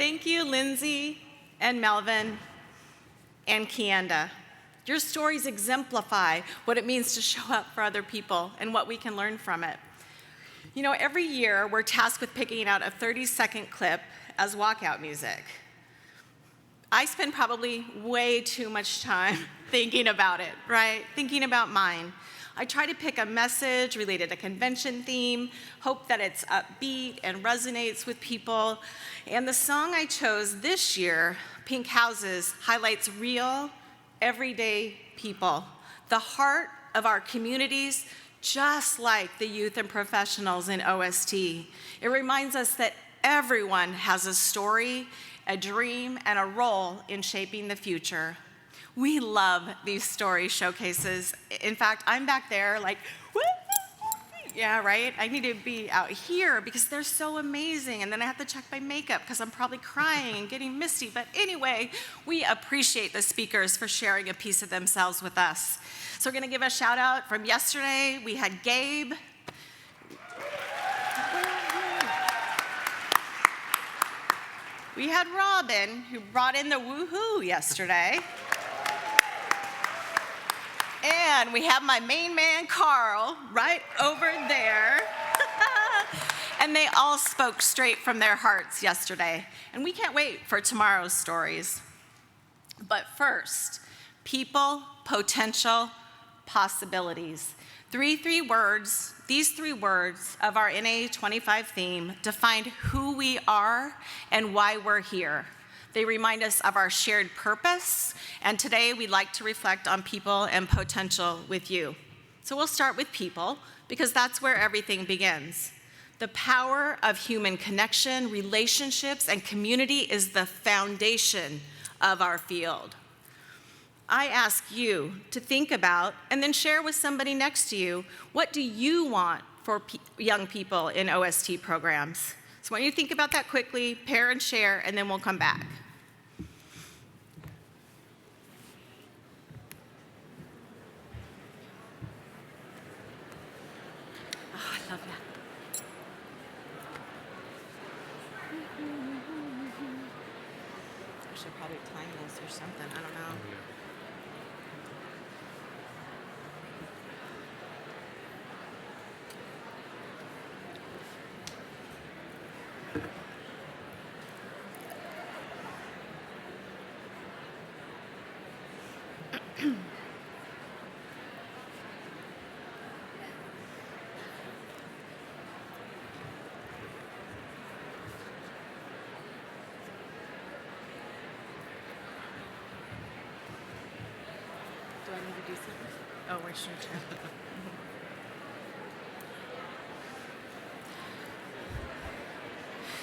thank you, Lindsay and Melvin and Kianda. Your stories exemplify what it means to show up for other people and what we can learn from it. You know, every year we're tasked with picking out a 30-second clip as walkout music. I spend probably way too much time thinking about it, right? Thinking about mine. I try to pick a message related to convention theme, hope that it's upbeat and resonates with people. And the song I chose this year, Pink Houses, highlights real, everyday people, the heart of our communities, just like the youth and professionals in OST. It reminds us that everyone has a story, a dream, and a role in shaping the future. We love these story showcases. In fact, I'm back there like, woo, yeah, right? I need to be out here because they're so amazing. And then I have to check my makeup because I'm probably crying and getting misty. But anyway, we appreciate the speakers for sharing a piece of themselves with us. So we're gonna give a shout out from yesterday. We had Gabe. We had Robin, who brought in the woohoo yesterday. And we have my main man, Carl, right over there. And they all spoke straight from their hearts yesterday. And we can't wait for tomorrow's stories. But first, people, potential, possibilities. These three words of our NAA25 theme define who we are and why we're here. They remind us of our shared purpose, and today we'd like to reflect on people and potential with you. So we'll start with people, because that's where everything begins. The power of human connection, relationships, and community is the foundation of our field. I ask you to think about and then share with somebody next to you, what do you want for young people in OST programs? So why don't you think about that quickly, pair and share, and then we'll come back. Oh, I love that. I should probably time this or something, I don't know. Do I need to do something? Oh, we're sure to.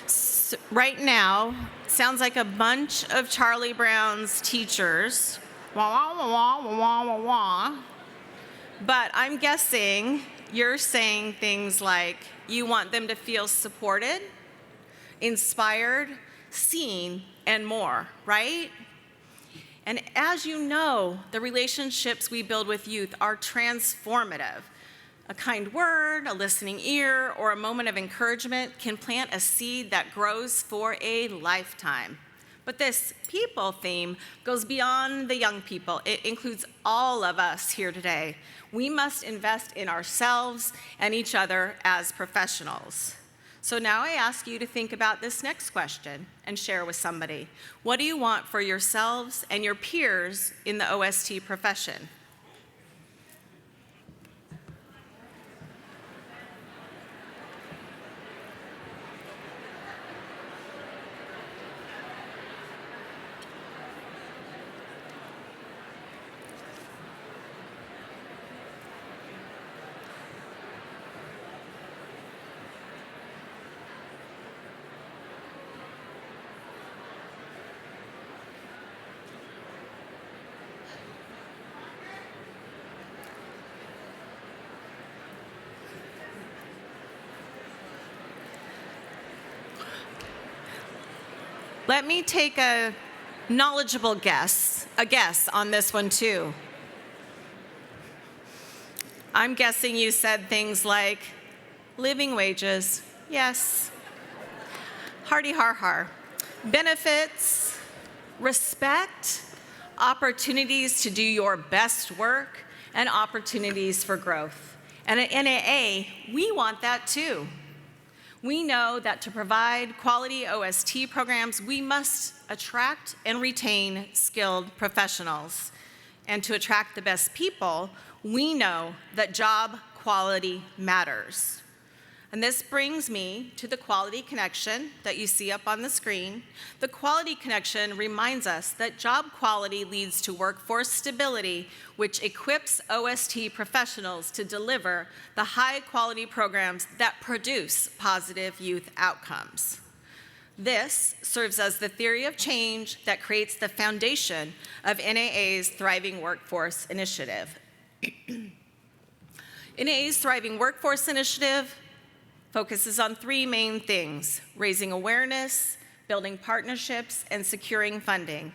So right now, sounds like a bunch of Charlie Brown's teachers. Wah, wah, wah, wah, wah, wah, wah. But I'm guessing you're saying things like you want them to feel supported, inspired, seen, and more, right? And as you know, the relationships we build with youth are transformative. A kind word, a listening ear, or a moment of encouragement can plant a seed that grows for a lifetime. But this people theme goes beyond the young people. It includes all of us here today. We must invest in ourselves and each other as professionals. So now I ask you to think about this next question and share with somebody. What do you want for yourselves and your peers in the OST profession? Let me take a knowledgeable guess on this one too. I'm guessing you said things like, living wages, yes. Hardy har har. benefits, respect, opportunities to do your best work, and opportunities for growth. And at NAA, we want that too. We know that to provide quality OST programs, we must attract and retain skilled professionals. And to attract the best people, we know that job quality matters. And this brings me to the quality connection that you see up on the screen. The quality connection reminds us that job quality leads to workforce stability, which equips OST professionals to deliver the high-quality programs that produce positive youth outcomes. This serves as the theory of change that creates the foundation of NAA's Thriving Workforce Initiative. NAA's Thriving Workforce Initiative focuses on three main things: raising awareness, building partnerships, and securing funding.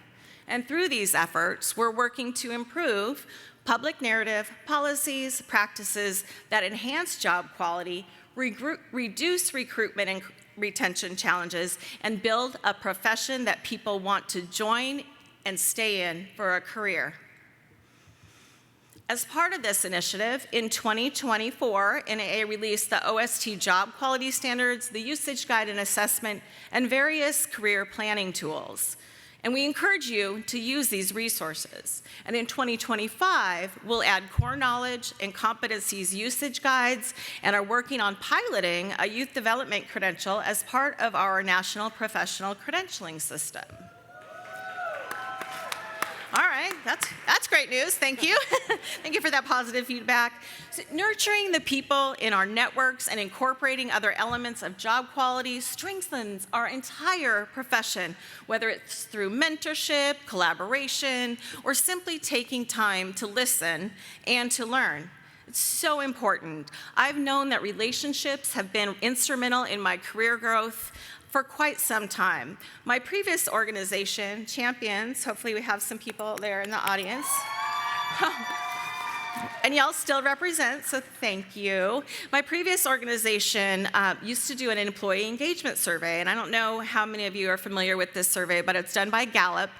And through these efforts, we're working to improve public narrative, policies, practices that enhance job quality, reduce recruitment and retention challenges, and build a profession that people want to join and stay in for a career. As part of this initiative, in 2024, NAA released the OST Job Quality Standards, the Usage Guide and Assessment, and various career planning tools. And we encourage you to use these resources. And in 2025, we'll add core knowledge and competencies usage guides and are working on piloting a youth development credential as part of our national professional credentialing system. All right, that's great news, thank you. Thank you for that positive feedback. So nurturing the people in our networks and incorporating other elements of job quality strengthens our entire profession, whether it's through mentorship, collaboration, or simply taking time to listen and to learn. It's so important. I've known that relationships have been instrumental in my career growth for quite some time. My previous organization, Champions, hopefully we have some people there in the audience. And y'all still represent, so thank you. My previous organization used to do an employee engagement survey, and I don't know how many of you are familiar with this survey, but it's done by Gallup.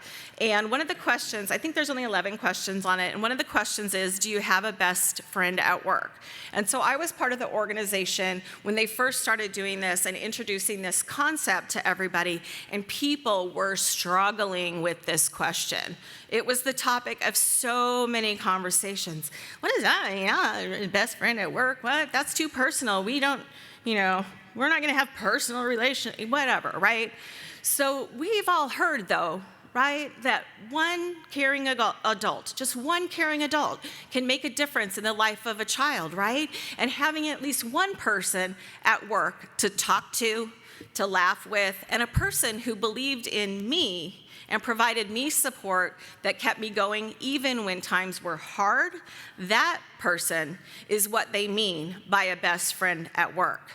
And one of the questions, I think there's only 11 questions on it, and one of the questions is, do you have a best friend at work? And so I was part of the organization when they first started doing this and introducing this concept to everybody, and people were struggling with this question. It was the topic of so many conversations. What is that? Yeah, best friend at work? What? That's too personal. We don't, we're not gonna have personal relations, whatever, right? So we've all heard though, right, that one caring adult, just one caring adult can make a difference in the life of a child, right? And having at least one person at work to talk to laugh with, and a person who believed in me and provided me support that kept me going even when times were hard, that person is what they mean by a best friend at work.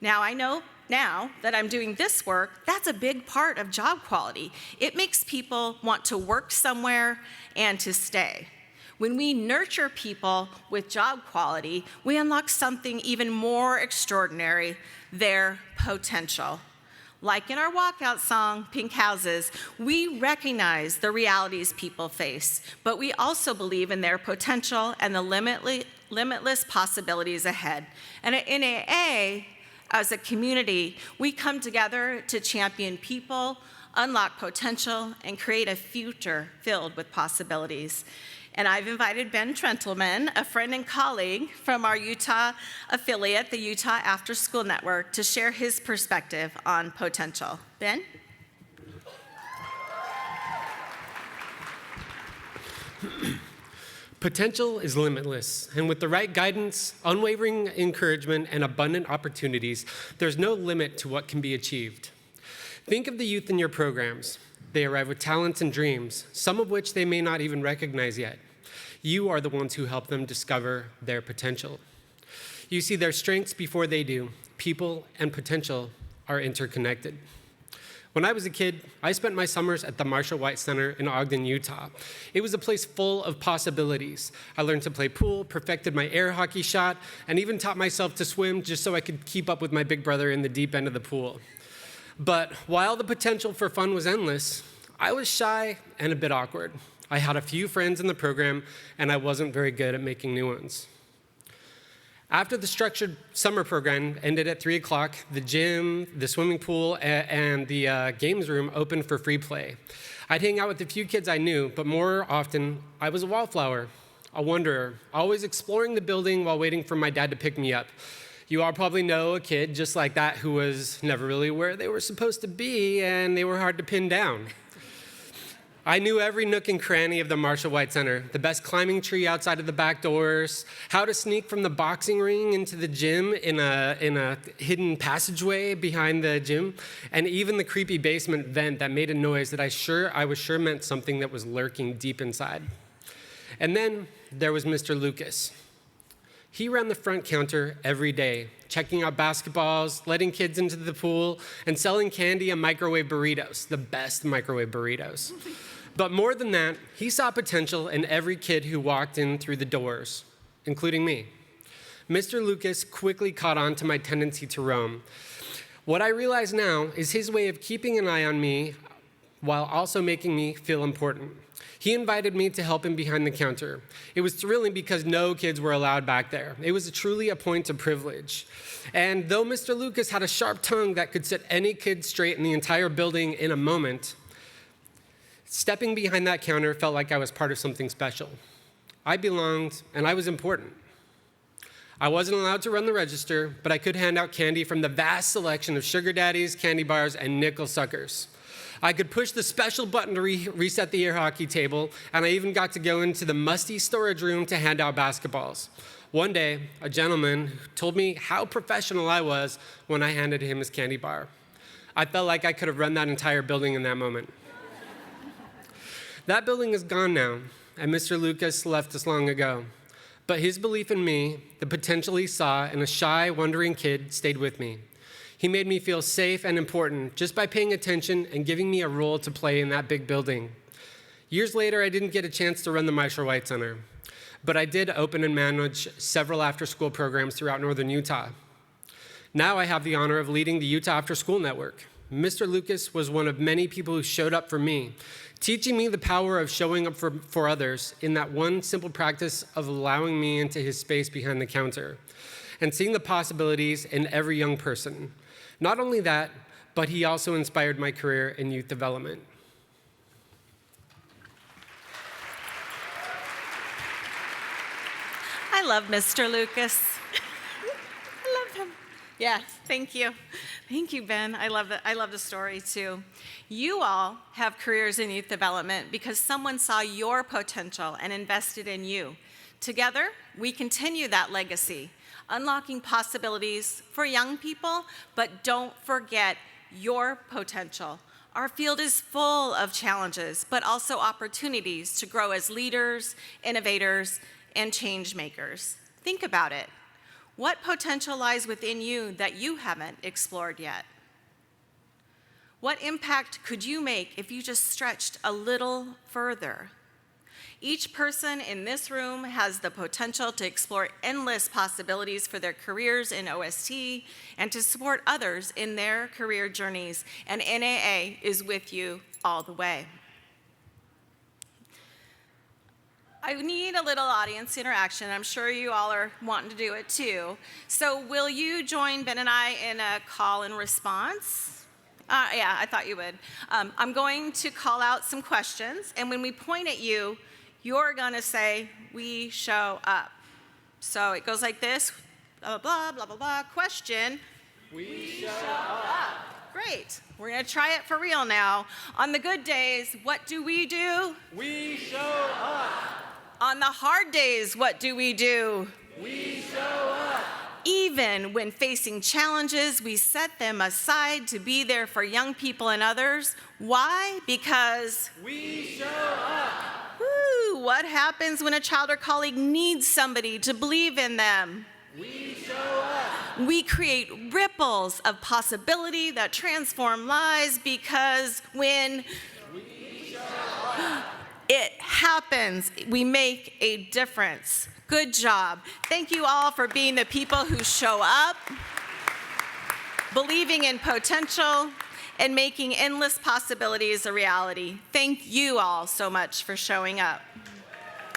Now, I know now that I'm doing this work, that's a big part of job quality. It makes people want to work somewhere and to stay. When we nurture people with job quality, we unlock something even more extraordinary, their potential. Like in our walkout song, Pink Houses, we recognize the realities people face, but we also believe in their potential and the limitless possibilities ahead. And at NAA, as a community, we come together to champion people, unlock potential, and create a future filled with possibilities. And I've invited Ben Trentleman, a friend and colleague from our Utah affiliate, the Utah Afterschool Network, to share his perspective on potential. Ben? Potential is limitless, and with the right guidance, unwavering encouragement, and abundant opportunities, there's no limit to what can be achieved. Think of the youth in your programs. They arrive with talents and dreams, some of which they may not even recognize yet. You are the ones who help them discover their potential. You see their strengths before they do. People and potential are interconnected. When I was a kid, I spent my summers at the Marshall White Center in Ogden, Utah. It was a place full of possibilities. I learned to play pool, perfected my air hockey shot, and even taught myself to swim just so I could keep up with my big brother in the deep end of the pool. But while the potential for fun was endless, I was shy and a bit awkward. I had a few friends in the program, and I wasn't very good at making new ones. After the structured summer program ended at 3 o'clock, the gym, the swimming pool, and the games room opened for free play. I'd hang out with the few kids I knew, but more often, I was a wallflower, a wanderer, always exploring the building while waiting for my dad to pick me up. You all probably know a kid just like that who was never really where they were supposed to be, and they were hard to pin down. I knew every nook and cranny of the Marshall White Center, the best climbing tree outside of the back doors, how to sneak from the boxing ring into the gym in a hidden passageway behind the gym, and even the creepy basement vent that made a noise that I was sure meant something that was lurking deep inside. And then there was Mr. Lucas. He ran the front counter every day, checking out basketballs, letting kids into the pool, and selling candy and microwave burritos, the best microwave burritos. But more than that, he saw potential in every kid who walked in through the doors, including me. Mr. Lucas quickly caught on to my tendency to roam. What I realize now is his way of keeping an eye on me while also making me feel important. He invited me to help him behind the counter. It was thrilling because no kids were allowed back there. It was truly a point of privilege. And though Mr. Lucas had a sharp tongue that could set any kid straight in the entire building in a moment, stepping behind that counter felt like I was part of something special. I belonged, and I was important. I wasn't allowed to run the register, but I could hand out candy from the vast selection of sugar daddies, candy bars, and nickel suckers. I could push the special button to reset the air hockey table, and I even got to go into the musty storage room to hand out basketballs. One day, a gentleman told me how professional I was when I handed him his candy bar. I felt like I could have run that entire building in that moment. That building is gone now, and Mr. Lucas left us long ago. But his belief in me, the potential he saw in a shy, wondering kid, stayed with me. He made me feel safe and important just by paying attention and giving me a role to play in that big building. Years later, I didn't get a chance to run the Marshall White Center, but I did open and manage several after-school programs throughout northern Utah. Now I have the honor of leading the Utah Afterschool Network. Mr. Lucas was one of many people who showed up for me, teaching me the power of showing up for others in that one simple practice of allowing me into his space behind the counter and seeing the possibilities in every young person. Not only that, but he also inspired my career in youth development. I love Mr. Lucas. I love him. Yes, thank you. Thank you, Ben. I love the story, too. You all have careers in youth development because someone saw your potential and invested in you. Together, we continue that legacy, unlocking possibilities for young people, but don't forget your potential. Our field is full of challenges, but also opportunities to grow as leaders, innovators, and change makers. Think about it. What potential lies within you that you haven't explored yet? What impact could you make if you just stretched a little further? Each person in this room has the potential to explore endless possibilities for their careers in OST and to support others in their career journeys, and NAA is with you all the way. I need a little audience interaction. I'm sure you all are wanting to do it too. So will you join Ben and I in a call and response? Yeah, I thought you would. I'm going to call out some questions, and when we point at you, you're going to say, "We show up." So it goes like this, blah, blah, blah, blah, blah, question. We show up. Great. We're going to try it for real now. On the good days, what do? We show up. On the hard days, what do? We show up. Even when facing challenges, we set them aside to be there for young people and others. Why? Because we show up. Woo, what happens when a child or colleague needs somebody to believe in them? We show up. We create ripples of possibility that transform lives because when we show up, it happens, we make a difference. Good job. Thank you all for being the people who show up, believing in potential, and making endless possibilities a reality. Thank you all so much for showing up.